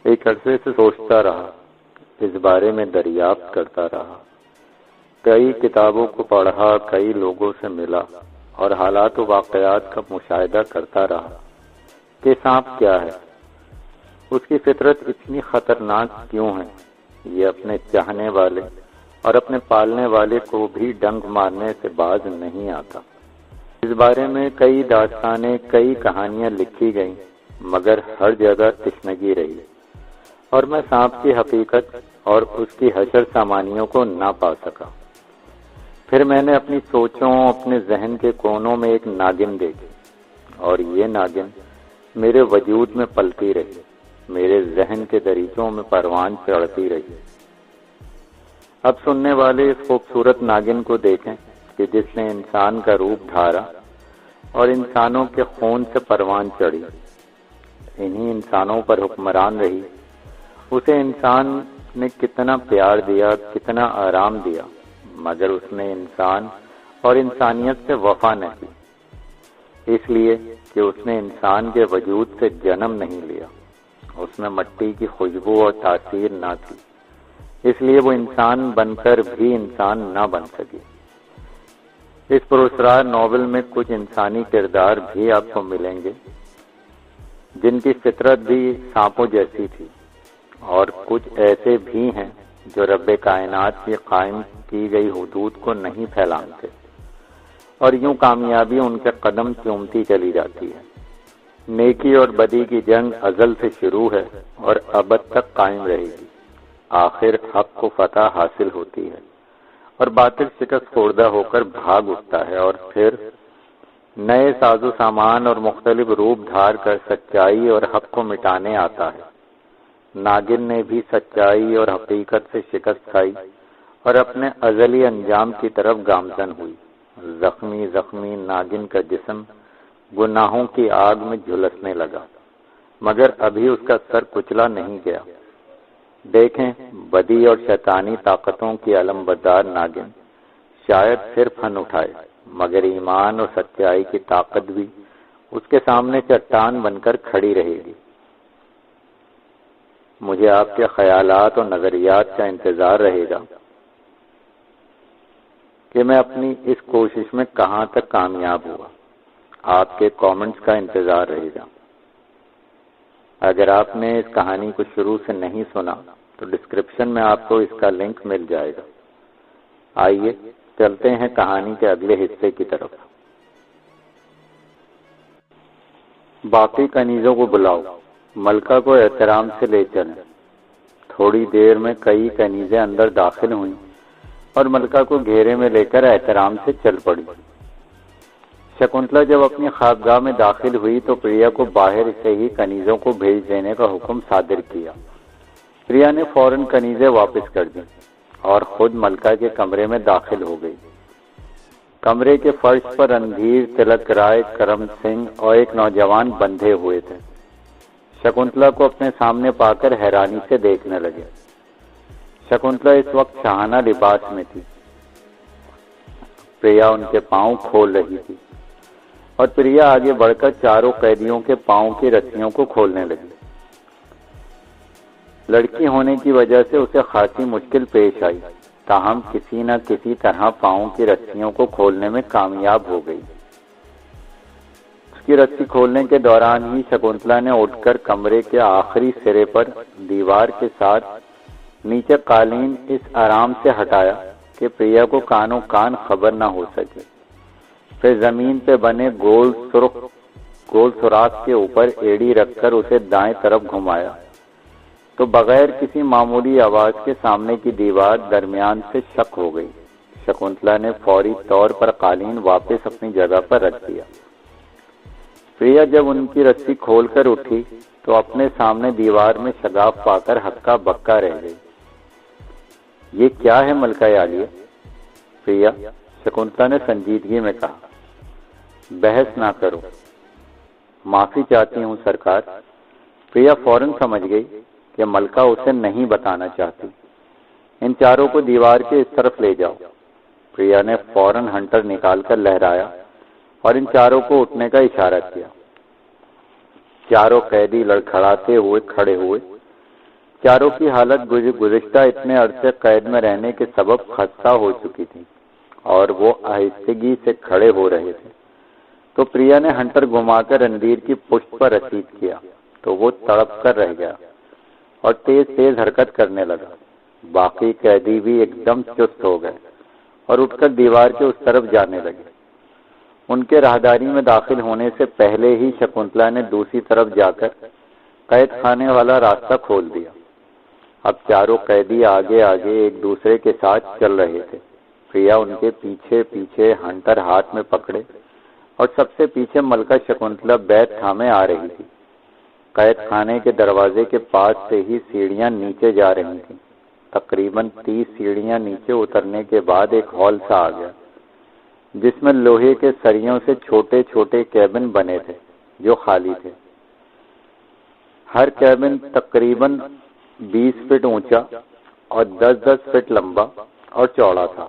ایک عرصے سے سوچتا رہا، اس بارے میں دریافت کرتا رہا، کئی کتابوں کو پڑھا، کئی لوگوں سے ملا اور حالات و واقعات کا مشاہدہ کرتا رہا کہ سانپ کیا ہے، اس کی فطرت اتنی خطرناک کیوں ہے، یہ اپنے چاہنے والے اور اپنے پالنے والے کو بھی ڈنک مارنے سے باز نہیں آتا۔ اس بارے میں کئی داستانیں، کئی کہانیاں لکھی گئیں، مگر ہر جگہ تشنگی رہی اور میں سانپ کی حقیقت اور اس کی حشر سامانیوں کو نہ پا سکا۔ پھر میں نے اپنی سوچوں، اپنے ذہن کے کونوں میں ایک ناگن دیکھی اور یہ ناگن میرے وجود میں پلتی رہی، میرے ذہن کے دریچوں میں پروان چڑھتی رہی۔ اب سننے والے اس خوبصورت ناگن کو دیکھیں کہ جس نے انسان کا روپ دھارا اور انسانوں کے خون سے پروان چڑھی، انہی انسانوں پر حکمران رہی۔ اسے انسان نے کتنا پیار دیا، کتنا آرام دیا، مگر اس نے انسان اور انسانیت سے وفا نہ کی، اس لیے کہ اس نے انسان کے وجود سے جنم نہیں لیا، اس میں مٹی کی خوشبو اور تاثیر نہ تھی، اس لیے وہ انسان بن کر بھی انسان نہ بن سکی۔ اس پراسرار ناول میں کچھ انسانی کردار بھی آپ کو ملیں گے جن کی فطرت بھی سانپوں جیسی تھی، اور کچھ ایسے بھی ہیں جو رب کائنات کی قائم کی گئی حدود کو نہیں پھیلانتے، اور یوں کامیابی ان کے قدم چومتی چلی جاتی ہے۔ نیکی اور بدی کی جنگ ازل سے شروع ہے اور ابد تک قائم رہے گی۔ آخر حق کو فتح حاصل ہوتی ہے اور باطل شکست خوردہ ہو کر بھاگ اٹھتا ہے، اور پھر نئے ساز و سامان اور مختلف روپ دھار کر سچائی اور حق کو مٹانے آتا ہے۔ ناگن نے بھی سچائی اور حقیقت سے شکست کھائی اور اپنے ازلی انجام کی طرف گامزن ہوئی۔ زخمی زخمی ناگن کا جسم گناہوں کی آگ میں جھلسنے لگا، مگر ابھی اس کا سر کچلا نہیں گیا۔ دیکھیں، بدی اور شیطانی طاقتوں کی علمبردار ناگن شاید پھر پھن اٹھائے، مگر ایمان اور سچائی کی طاقت بھی اس کے سامنے چٹان بن کر کھڑی رہے گی۔ مجھے آپ کے خیالات اور نظریات کا انتظار رہے گا کہ میں اپنی اس کوشش میں کہاں تک کامیاب ہوا۔ آپ کے کامنٹس کا انتظار رہے گا۔ اگر آپ نے اس کہانی کو شروع سے نہیں سنا تو ڈسکرپشن میں آپ کو اس کا لنک مل جائے گا۔ آئیے چلتے ہیں کہانی کے اگلے حصے کی طرف۔ باقی کنیزوں کو بلاؤ، ملکہ کو احترام سے لے چلیں۔ تھوڑی دیر میں کئی کنیزیں اندر داخل ہوئیں اور ملکہ کو گھیرے میں لے کر احترام سے چل پڑی۔ شکنتلا جب اپنی خوابگاہ میں داخل ہوئی تو پریا کو باہر سے ہی کنیزوں کو بھیج دینے کا حکم صادر کیا۔ پریا نے فوراً کنیزیں واپس کر دیں اور خود ملکہ کے کمرے میں داخل ہو گئی۔ کمرے کے فرش پر رندھیر، تلک رائے، کرم سنگھ اور ایک نوجوان بندھے ہوئے تھے۔ شکنتلا کو اپنے سامنے پا کر حیرانی سے دیکھنے لگے۔ شکنتلا اس وقت شاہانہ لباس میں تھی۔ پریا ان کے پاؤں کھول رہی تھی اور پریا آگے بڑھ کر چاروں قیدیوں کے پاؤں کی رسیوں کو کھولنے لگی۔ لڑکی ہونے کی وجہ سے اسے خاصی مشکل پیش آئی، تاہم کسی نہ کسی طرح پاؤں کی رسیوں کو کھولنے میں کامیاب ہو گئی۔ اس کی رسی کھولنے کے دوران ہی شکنتلا نے اٹھ کر کمرے کے آخری سرے پر دیوار کے ساتھ نیچے قالین اس آرام سے ہٹایا کہ پریا کو کانوں کان خبر نہ ہو سکے۔ پھر زمین پہ بنے گول سوراخ کے اوپر ایڑی رکھ کر اسے دائیں طرف گھمایا تو بغیر کسی معمولی آواز کے سامنے کی دیوار درمیان سے شق ہو گئی۔ شکنتلا نے فوری طور پر قالین واپس اپنی جگہ پر رکھ دیا۔ پریا جب ان کی رسی کھول کر اٹھی تو اپنے سامنے دیوار میں شگاف پا کر ہکا بکا رہ گئی۔ یہ کیا ہے ملکہ عالیہ؟ پریا، شکنتلا نے سنجیدگی میں کہا۔ بحث نہ کرو، معافی چاہتی ہوں سرکار۔ پریا فوراً سمجھ گئی کہ ملکہ اسے نہیں بتانا چاہتی۔ ان چاروں کو دیوار کے اس طرف لے جاؤ۔ پریا نے فوراً ہنٹر نکال کر لہرایا اور ان چاروں کو اٹھنے کا اشارہ کیا۔ چاروں قیدی لڑکھڑاتے ہوئے کھڑے ہوئے چاروں کی حالت گزشتہ اتنے عرصے قید میں رہنے کے سبب خستہ ہو چکی تھی اور وہ آہستگی سے کھڑے ہو رہے تھے تو پریا نے ہنٹر گھما کر رندھیر کی پشت پر رسید کیا تو وہ تڑپ کر رہ گیا اور تیز تیز حرکت کرنے لگا۔ باقی قیدی بھی ایک دم چست ہو گئے اور اٹھ کر دیوار کے اس طرف جانے لگے۔ ان کے راہداری میں داخل ہونے سے پہلے ہی شکنتلا نے دوسری طرف جا کر قید خانے والا راستہ کھول دیا۔ اب چاروں قیدی آگے آگے ایک دوسرے کے ساتھ چل رہے تھے۔ پریا ان کے پیچھے پیچھے، ہنٹر ہاتھ میں پکڑے، اور سب سے پیچھے ملکہ شکنتلا بیت تھامے آ رہی تھی۔ قید خانے کے دروازے کے پاس سے ہی سیڑھیاں نیچے جا رہی تھیں۔ تقریباً 30 سیڑھیاں نیچے اترنے کے بعد ایک ہال سا آ گیا جس میں لوہے کے سریوں سے چھوٹے چھوٹے کیبن بنے تھے جو خالی تھے۔ ہر کیبن تقریباً 20 فٹ اونچا اور 10-10 فٹ لمبا اور چوڑا تھا۔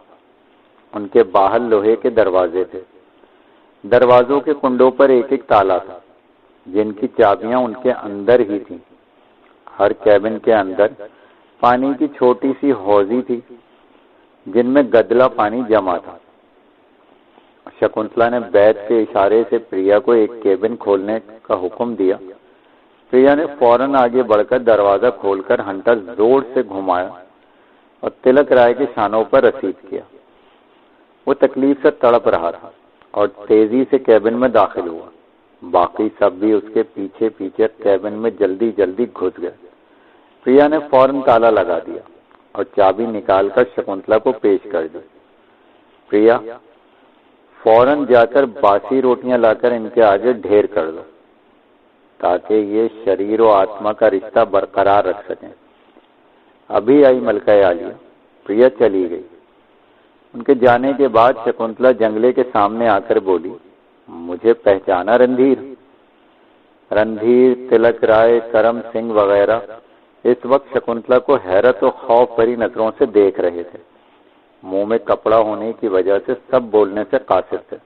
ان کے باہر لوہے کے دروازے تھے۔ دروازوں کے کنڈوں پر ایک ایک تالا تھا جن کی چابیاں ان کے اندر ہی تھیں۔ ہر کیبن کے اندر پانی کی چھوٹی سی حوضی تھی جن میں گدلا پانی جمع تھا۔ شکنتلا نے بیت کے اشارے سے پریا کو ایک کیبن کھولنے کا حکم دیا۔ پریا نے فوراً آگے بڑھ کر دروازہ کھول کر ہنٹر زور سے گھمایا اور تلک رائے کے شانوں پر رسید کیا۔ وہ تکلیف سے تڑپ رہا تھا اور تیزی سے کیبن میں داخل ہوا۔ باقی سب بھی اس کے پیچھے پیچھے کیبن میں جلدی جلدی گھس گئے۔ پریا نے فوراً تالا لگا دیا اور چابی نکال کر شکنتلا کو پیش کر دی۔ پریا، فوراً جا کر باسی روٹیاں لا کر ان کے آگے ڈھیر کر دو تاکہ یہ شریر و آتما کا رشتہ برقرار رکھ سکیں۔ ابھی آئی ملکہ عالیہ۔ پریا چلی گئی۔ ان کے جانے کے بعد شکنتلا جنگلے کے سامنے آ کر بولی، مجھے پہچانا رندھیر؟ رندھیر، تلک رائے، کرم سنگھ وغیرہ اس وقت شکنتلا کو حیرت و خوف بھری نظروں سے دیکھ رہے تھے۔ منہ میں کپڑا ہونے کی وجہ سے سب بولنے سے قاصر تھے۔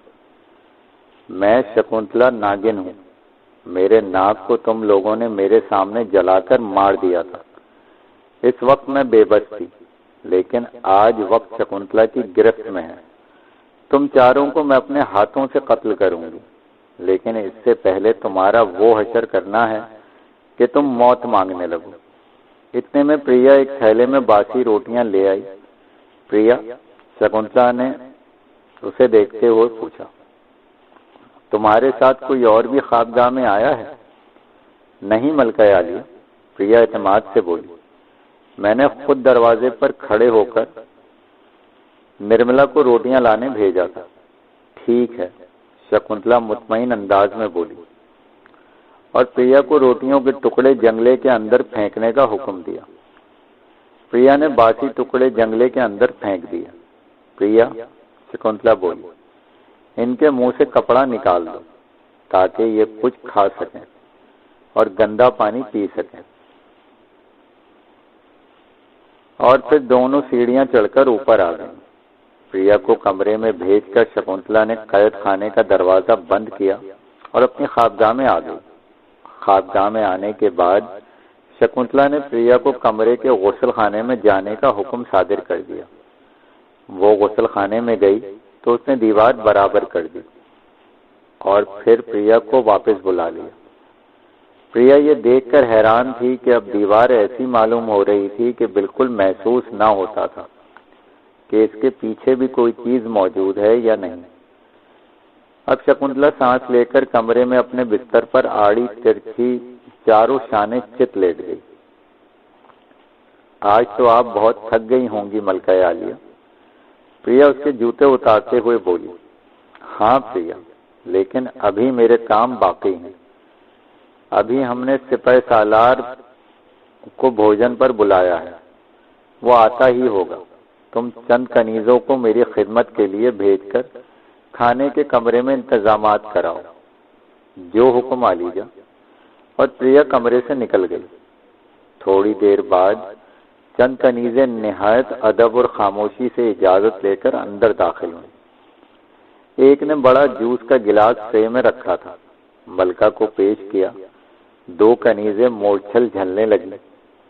میں شکنتلا ناگن ہوں۔ میرے ناک کو تم لوگوں نے میرے سامنے جلا کر مار دیا تھا۔ اس وقت میں بے بس تھی، لیکن آج وقت شکنتلا کی گرفت میں ہے۔ تم چاروں کو میں اپنے ہاتھوں سے قتل کروں گی، لیکن اس سے پہلے تمہارا وہ حشر کرنا ہے کہ تم موت مانگنے لگو۔ اتنے میں پریا ایک تھیلے میں باسی روٹیاں لے آئی۔ پریا، شکنتلا نے اسے دیکھتے ہوئے پوچھا، تمہارے ساتھ کوئی اور بھی خوابگاہ میں آیا ہے؟ نہیں ملکہ عالیہ، پریا اعتماد سے بولی، میں نے خود دروازے پر کھڑے ہو کر نرملا کو روٹیاں لانے بھیجا تھا۔ ٹھیک ہے، شکنتلا مطمئن انداز میں بولی، اور پریا کو روٹیوں کے ٹکڑے جنگلے کے اندر پھینکنے کا حکم دیا۔ پریا نے باسی ٹکڑے جنگلے کے اندر پھینک دیے۔ پریا، شکنتلا بولی، ان کے منہ سے کپڑا نکال دو تاکہ یہ کچھ کھا سکیں اور گندا پانی پی سکیں۔ اور پھر دونوں سیڑھیاں چڑھ کر اوپر آ گئیں۔ پریا کو کمرے میں بھیج کر شکنتلا نے قید خانے کا دروازہ بند کیا اور اپنی خوابگاہ میں آ گئی۔ خوابگاہ میں آنے کے بعد شکنتلا نے پریا کو کمرے کے غسل خانے میں جانے کا حکم صادر کر دیا۔ وہ غسل خانے میں گئی تو اس نے دیوار برابر کر دی اور پھر پریا کو واپس بلا لیا۔ پریا یہ دیکھ کر حیران تھی کہ اب دیوار ایسی معلوم ہو رہی تھی کہ بالکل محسوس نہ ہوتا تھا کہ اس کے پیچھے بھی کوئی چیز موجود ہے یا نہیں۔ اب شکنتلا سانس لے کر کمرے میں اپنے بستر پر آڑی ترچھی چاروں شانے چت لیٹ گئی۔ آج تو آپ بہت تھک گئی ہوں گی ملکہ عالیہ، پریا اس کے جوتے اتارتے ہوئے بولی۔ ہاں پریا، لیکن ابھی میرے کام باقی ہیں۔ ابھی ہم نے سپہ سالار کو بھوجن پر بلایا ہے، وہ آتا ہی ہوگا۔ تم چند کنیزوں کو میری خدمت کے لیے بھیج کر کھانے کے کمرے میں انتظامات کراؤ۔ جو حکم عالیجا۔ اور پریا کمرے سے نکل گئی۔ تھوڑی دیر بعد چند کنیزیں نہایت ادب اور خاموشی سے اجازت لے کر اندر داخل ہوئیں۔ ایک نے بڑا جوس کا گلاس ٹرے میں رکھا تھا، ملکہ کو پیش کیا۔ دو کنیزیں مورچھل جھلنے لگیں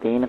3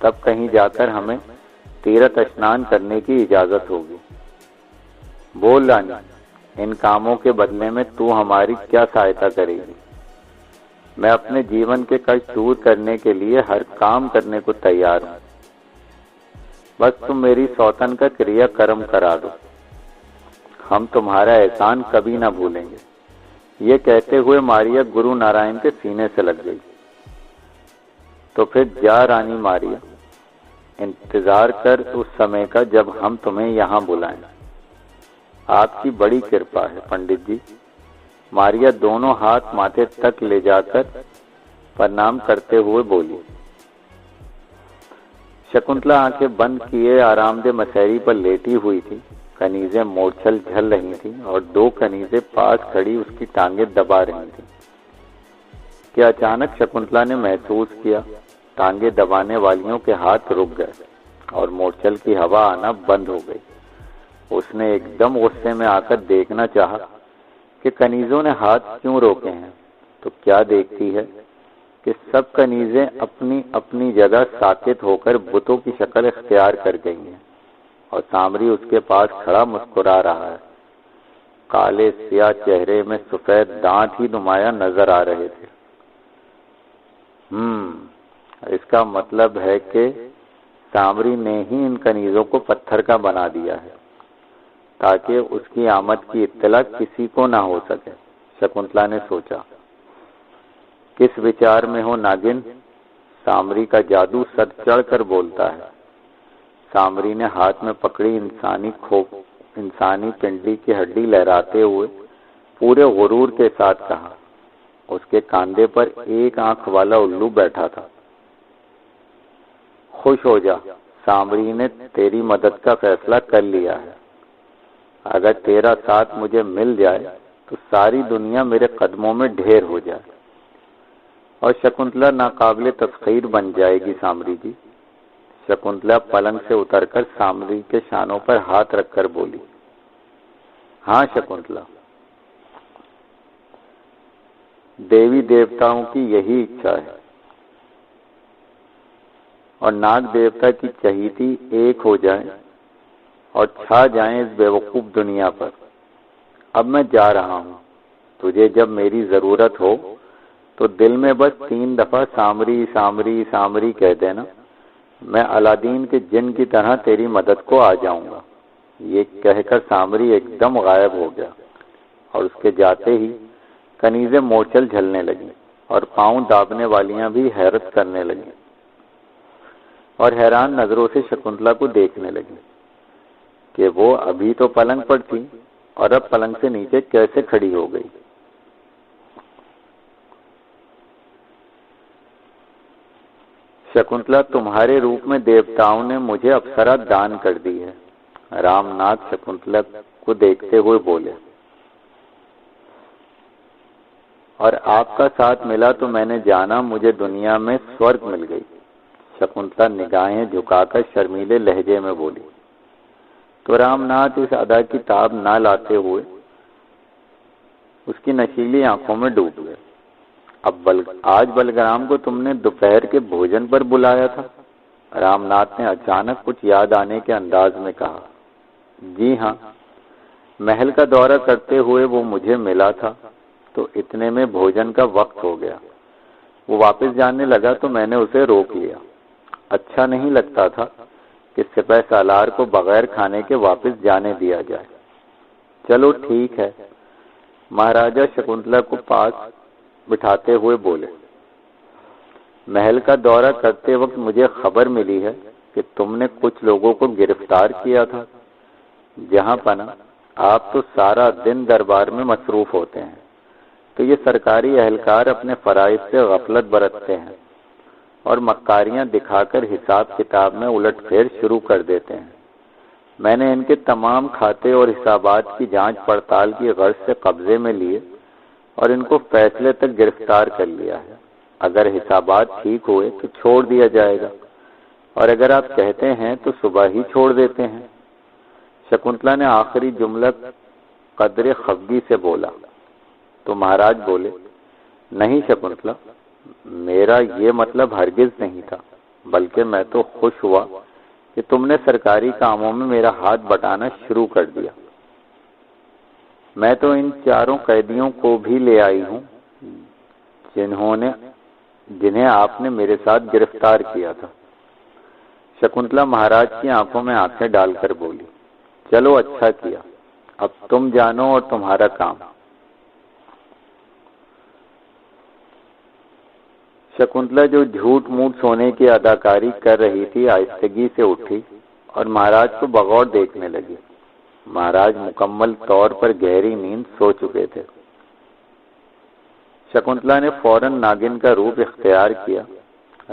تب کہیں جا کر ہمیں تیرتھ اسنان کرنے کی اجازت ہوگی۔ بول رانی، ان کاموں کے بدلے میں تو ہماری کیا سہایتا کرے گی؟ میں اپنے جیون کے کشٹ دور کرنے کے لیے ہر کام کرنے کو تیار ہوں، بس تم میری سوتن کا کریا کرم کرا دو، ہم تمہارا احسان کبھی نہ بھولیں گے۔ یہ کہتے ہوئے ماریا گرو نارائن کے سینے سے لگ گئی۔ تو پھر جا رانی ماریا، انتظار کر اس سمے کا جب ہم تمہیں یہاں بلائیں۔ آپ کی بڑی کرپا ہے پنڈت جی۔ ماریا دونوں ہاتھ ماتھے تک لے جا کر پرنام کرتے ہوئے بولی۔ شکنتلا آنکھیں بند کیے آرام دہ مسیری پر لیٹی ہوئی تھی، کنیزیں مورچھل جھل رہی تھیں اور دو کنیزیں پاس کھڑی اس کی ٹانگیں دبا رہی تھیں کہ اچانک شکنتلا نے محسوس کیا ٹانگیں دبانے والیوں کے ہاتھ رک گئے اور مورچھل کی ہوا آنا بند ہو گئی۔ اس نے ایک دم غصے میں آ کر دیکھنا چاہا کہ کنیزوں نے ہاتھ کیوں روکے ہیں، تو کیا دیکھتی ہے کہ سب کنیزیں اپنی اپنی جگہ ساکت ہو کر بتوں کی شکل اختیار کر گئی ہیں اور سامری اس کے پاس کھڑا مسکرا رہا ہے۔ کالے سیاہ چہرے میں سفید دانت ہی نمایاں نظر آ رہے تھے۔ اس کا مطلب ہے کہ سامری نے ہی ان کنیزوں کو پتھر کا بنا دیا ہے تاکہ اس کی آمد کی اطلاع کسی کو نہ ہو سکے، شکنتلا نے سوچا۔ کس وچار میں ہو ناگن، سامری کا جادو سر چڑھ کر بولتا ہے۔ سامری نے ہاتھ میں پکڑی انسانی پنڈلی کی ہڈی لہراتے ہوئے پورے غرور کے ساتھ کہا۔ اس کے کاندھے پر ایک آنکھ والا الو بیٹھا تھا۔ خوش ہو جا، سامری نے تیری مدد کا فیصلہ کر لیا ہے۔ اگر تیرا ساتھ مجھے مل جائے تو ساری دنیا میرے قدموں میں ڈھیر ہو جائے اور شکنتلا ناقابل تسخیر بن جائے گی سامری جی۔ شکنتلا پلنگ سے اتر کر سامری کے شانوں پر ہاتھ رکھ کر بولی۔ ہاں شکنتلا، دیوی دیوتاؤں کی یہی اچھا ہے اور ناگ دیوتا کی چہیتی ایک ہو جائیں اور چھا جائیں اس بیوقوف دنیا پر۔ اب میں جا رہا ہوں، تجھے جب میری ضرورت ہو تو دل میں بس 3 دفعہ سامری سامری سامری کہہ دینا، میں علادین کے جن کی طرح تیری مدد کو آ جاؤں گا۔ یہ کہہ کر سامری ایک دم غائب ہو گیا اور اس کے جاتے ہی کنیزیں مورچل جھلنے لگیں اور پاؤں دابنے والیاں بھی حیرت کرنے لگیں اور حیران نظروں سے شکنتلا کو دیکھنے لگیں کہ وہ ابھی تو پلنگ پر تھی اور اب پلنگ سے نیچے کیسے کھڑی ہو گئی۔ شکنتلا، تمہارے روپ میں دیوتاؤں نے مجھے اپسرا دان کر دی ہے، رام ناتھ شکنتلا کو دیکھتے ہوئے بولے، اور آپ کا ساتھ ملا تو میں نے جانا مجھے دنیا میں سورگ مل گئی۔ شکنتلا نگاہیں جھکا کر شرمیلے لہجے میں بولی تو رام ناتھ اس ادا کی تاب نہ لاتے ہوئے اس کی نشیلی آنکھوں میں ڈوب گئے۔ آج بلگرام کو تم نے دوپہر کے بھوجن پر بلایا تھا؟ رام ناتھ نے اچانک کچھ یاد آنے کے انداز میں کہا۔ جی ہاں، محل کا دورہ کرتے ہوئے وہ مجھے ملا تھا تو اتنے میں بھوجن کا وقت ہو گیا۔ وہ واپس جانے لگا تو میں نے اسے روک لیا۔ اچھا نہیں لگتا تھا کہ سپہ سالار کو بغیر کھانے کے واپس جانے دیا جائے۔ چلو ٹھیک ہے، مہاراجہ شکنتلا کو پاس بٹھاتے ہوئے بولے، محل کا دورہ کرتے وقت مجھے خبر ملی ہے کہ تم نے کچھ لوگوں کو گرفتار کیا تھا۔ جہاں پناہ آپ تو سارا دن دربار میں مصروف ہوتے ہیں تو یہ سرکاری اہلکار اپنے فرائض سے غفلت برتتے ہیں اور مکاریاں دکھا کر حساب کتاب میں الٹ پھیر شروع کر دیتے ہیں۔ میں نے ان کے تمام کھاتے اور حسابات کی جانچ پڑتال کی غرض سے قبضے میں لیے اور ان کو فیصلے تک گرفتار کر لیا ہے۔ اگر حسابات ٹھیک ہوئے تو چھوڑ دیا جائے گا اور اگر آپ کہتے ہیں تو صبح ہی چھوڑ دیتے ہیں۔ شکنتلا نے آخری جملہ قدر خفگی سے بولا تو مہاراج بولے، نہیں شکنتلا، میرا یہ مطلب ہرگز نہیں تھا۔ بلکہ میں تو خوش ہوا کہ تم نے سرکاری کاموں میں میرا ہاتھ بٹانا شروع کر دیا۔ میں تو ان چاروں قیدیوں کو بھی لے آئی ہوں جنہیں آپ نے میرے ساتھ گرفتار کیا تھا۔ شکنتلا مہاراج کی آنکھوں میں آنکھیں ڈال کر بولی، چلو اچھا کیا، اب تم جانو اور تمہارا کام۔ شکنتلا جو جھوٹ موٹ سونے کی اداکاری کر رہی تھی آہستگی سے اٹھی اور مہاراج کو بغور دیکھنے لگی۔ مہاراج مکمل طور پر گہری نیند سو چکے تھے۔ شکنتلا نے فوراً ناگن کا روپ اختیار کیا،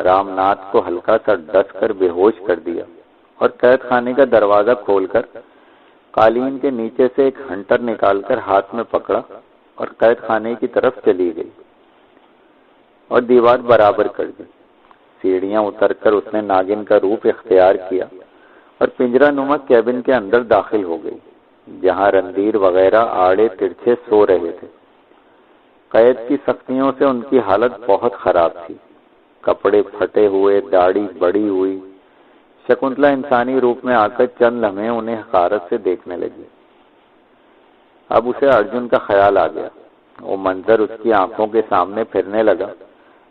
رام ناتھ کو ہلکا سا ڈس کر بے ہوش کر دیا اور قید خانے کا دروازہ کھول کر قالین کے نیچے سے ایک ہنٹر نکال کر ہاتھ میں پکڑا اور قید خانے کی طرف چلی گئی اور دیوار برابر کر دی۔ سیڑھیاں اتر کر اس نے ناگن کا روپ اختیار کیا اور پنجرا نما کیبن کے اندر داخل ہو گئی، جہاں رندھیر وغیرہ آڑے ترچھے سو رہے تھے۔ قید کی سختیوں سے ان کی حالت بہت خراب تھی، کپڑے پھٹے ہوئے، داڑھی بڑی ہوئی۔ شکنتلا انسانی روپ میں آ کر چند لمحے انہیں حقارت سے دیکھنے لگی۔ اب اسے ارجن کا خیال آ گیا۔ وہ منظر اس کی آنکھوں کے سامنے پھرنے لگا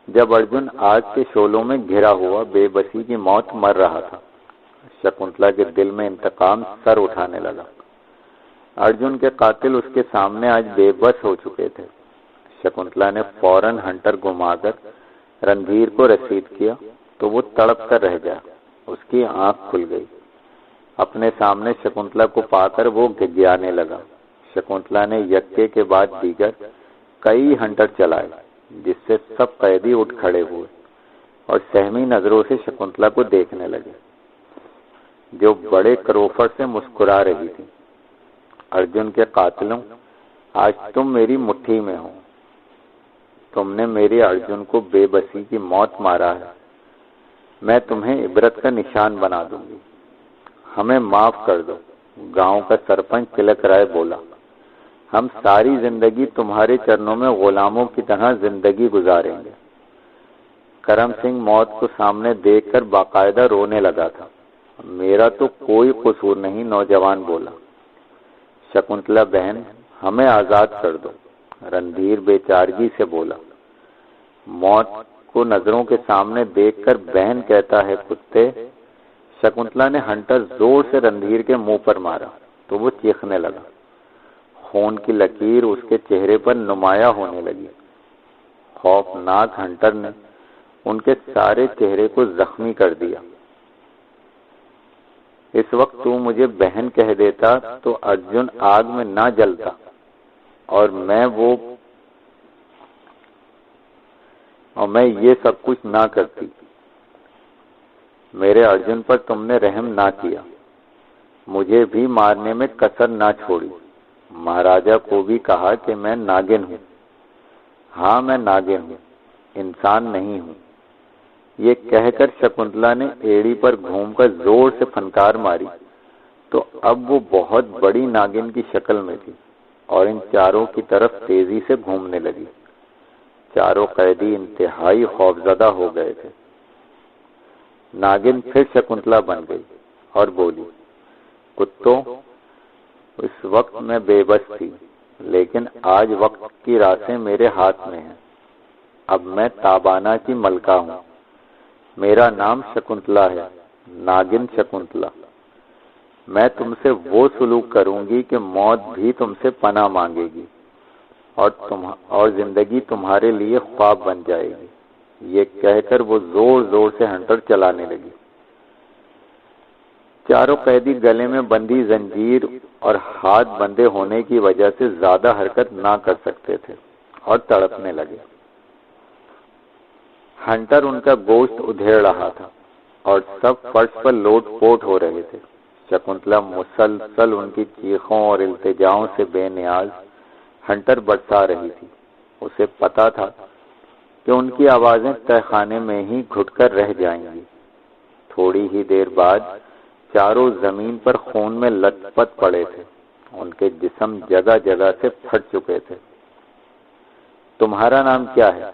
جب ارجن آگ کے شعلوں میں گھرا ہوا بے بسی کی موت مر رہا تھا۔ شکنتلا کے دل میں انتقام سر اٹھانے لگا۔ ارجن کے قاتل اس کے سامنے آج بے بس ہو چکے تھے۔ شکنتلا نے فوراً ہنٹر گھما کر رندھیر کو رسید کیا تو وہ تڑپ کر رہ گیا۔ اس کی آنکھ کھل گئی۔ اپنے سامنے شکنتلا کو پا کر وہ گھگیانے لگا۔ شکنتلا نے یکے کے بعد دیگر کئی ہنٹر چلائے، جس سے سب قیدی اٹھ کھڑے ہوئے اور سہمی نظروں سے شکنتلا کو دیکھنے لگے، جو بڑے کروفر سے مسکرا رہی تھی۔ ارجن کے قاتلوں، آج تم میری مٹھی میں ہو۔ تم نے میرے ارجن کو بے بسی کی موت مارا ہے، میں تمہیں عبرت کا نشان بنا دوں گی۔ ہمیں معاف کر دو، گاؤں کا سرپنچ تلک رائے بولا۔ ہم ساری زندگی تمہارے چرنوں میں غلاموں کی طرح زندگی گزاریں گے۔ کرم سنگھ موت کو سامنے دیکھ کر باقاعدہ رونے لگا تھا۔ میرا تو کوئی قصور نہیں، نوجوان بولا۔ شکنتلا بہن، ہمیں آزاد کر دو، رندھیر بے چارگی سے بولا۔ موت کو نظروں کے سامنے دیکھ کر بہن کہتا ہے کتے۔ شکنتلا نے ہنٹر زور سے رندھیر کے منہ پر مارا تو وہ چیخنے لگا۔ خون کی لکیر اس کے چہرے پر نمایاں ہونے لگی۔ خوفناک ہنٹر نے ان کے سارے چہرے کو زخمی کر دیا۔ اس وقت تو مجھے بہن کہہ دیتا تو ارجن آگ میں نہ جلتا اور میں یہ سب کچھ نہ کرتی۔ میرے ارجن پر تم نے رحم نہ کیا، مجھے بھی مارنے میں کسر نہ چھوڑی۔ مہاراجا کو بھی کہا کہ میں ناگن ہوں۔ ہاں، میں ناگن ہوں، انسان نہیں ہوں۔ یہ کہہ کر شکنتلا نے ایڑی پر گھوم کر زور سے پھنکار ماری تو اب وہ بہت بڑی ناگن کی شکل میں تھی اور ان چاروں کی طرف تیزی سے گھومنے لگی۔ چاروں قیدی انتہائی خوفزدہ ہو گئے تھے۔ ناگن پھر شکنتلا بن گئی اور بولی، کتوں، اس وقت میں بے بس تھی، لیکن آج وقت کی راسیں میرے ہاتھ میں ہیں۔ اب میں تابانہ کی ملکہ ہوں۔ میرا نام شکنتلا ہے، ناگن شکنتلا۔ میں تم سے وہ سلوک کروں گی کہ موت بھی تم سے پناہ مانگے گی اور زندگی تمہارے لیے خواب بن جائے گی۔ یہ کہہ کر وہ زور زور سے ہنٹر چلانے لگی۔ چاروں قیدی گلے میں بندھی زنجیر اور ہاتھ بندھے ہونے کی وجہ سے زیادہ حرکت نہ کر سکتے تھے اور تڑپنے لگے۔ ہنٹر ان کا گوشت ادھیڑ رہا تھا اور سب فرش پر لوٹ پوٹ ہو رہے تھے۔ شکنتلا مسلسل ان کی چیخوں اور التجاؤں سے بے نیاز ہنٹر برسا رہی تھی۔ اسے پتا تھا کہ ان کی آوازیں تہ خانے میں ہی گھٹ کر رہ جائیں گی۔ تھوڑی ہی دیر بعد چاروں زمین پر خون میں لت پت پڑے تھے، ان کے جسم جگہ جگہ سے پھٹ چکے تھے۔ تمہارا نام کیا ہے؟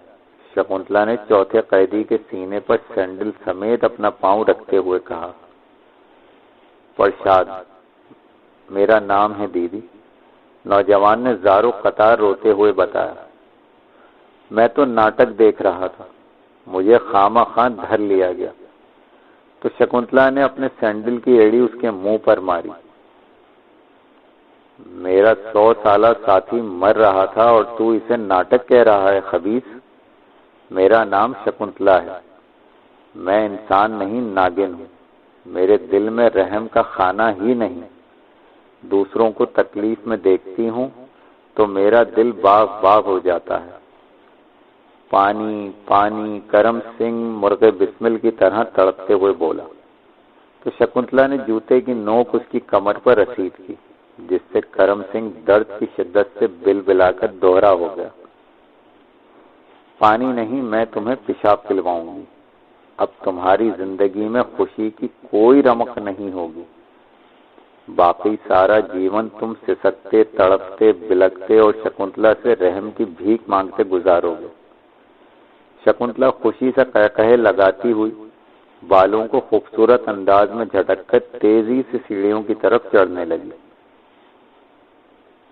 شکنتلا نے چوتھے قیدی کے سینے پر سینڈل سمیت اپنا پاؤں رکھتے ہوئے کہا۔ پرشاد، میرا نام ہے دیدی، نوجوان نے زارو قطار روتے ہوئے بتایا۔ میں تو ناٹک دیکھ رہا تھا، مجھے خامہ خواہ دھر لیا گیا۔ تو شکنتلا نے اپنے سینڈل کی ایڑی اس کے منہ پر ماری۔ میرا 100 سالہ ساتھی مر رہا تھا اور تو اسے ناٹک کہہ رہا ہے خبیث؟ میرا نام شکنتلا ہے، میں انسان نہیں ناگن ہوں، میرے دل میں رحم کا خانہ ہی نہیں۔ دوسروں کو تکلیف میں دیکھتی ہوں تو میرا دل باغ باغ ہو جاتا ہے۔ پانی پانی، کرم سنگھ مرغ بسمل کی طرح تڑپتے ہوئے بولا۔ تو شکنتلا نے جوتے کی نوک اس کی کمر پر رسید کی، جس سے کرم سنگھ درد کی شدت سے بل بلا کر دوہرا ہو گیا۔ پانی نہیں، میں تمہیں پیشاب پلواؤں گی، اب تمہاری زندگی میں خوشی کی کوئی رمق نہیں ہوگی، باقی سارا جیون تم سسکتے تڑپتے بلکتے اور شکنتلا سے رحم کی بھیک مانگتے گزارو گے۔ شکنتلا خوشی سے قہقہے لگاتی ہوئی بالوں کو خوبصورت انداز میں جھٹک کر تیزی سے سیڑھیوں کی طرف چڑھنے لگی۔